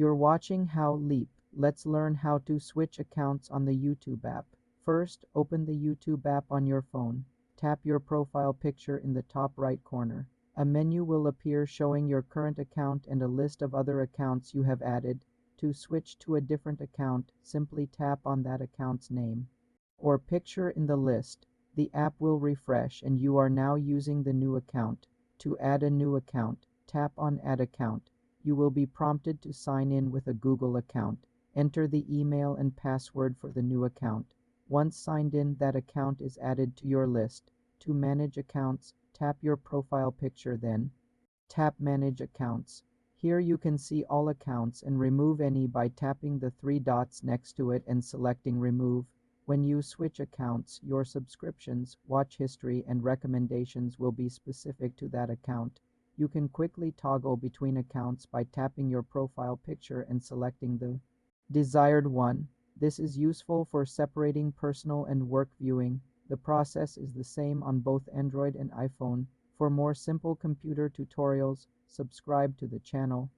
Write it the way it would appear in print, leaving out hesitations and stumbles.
You're watching How Leap. Let's learn how to switch accounts on the YouTube app. First, open the YouTube app on your phone. Tap your profile picture in the top right corner. A menu will appear showing your current account and a list of other accounts you have added. To switch to a different account, simply tap on that account's name or picture in the list. The app will refresh and you are now using the new account. To add a new account, tap on Add Account. You will be prompted to sign in with a Google account. Enter the email and password for the new account. Once signed in, that account is added to your list. To manage accounts, tap your profile picture, then tap Manage Accounts. Here you can see all accounts and remove any by tapping the three dots next to it and selecting Remove. When you switch accounts, your subscriptions, watch history, and recommendations will be specific to that account. You can quickly toggle between accounts by tapping your profile picture and selecting the desired one. This is useful for separating personal and work viewing. The process is the same on both Android and iPhone. For more simple computer tutorials, subscribe to the channel.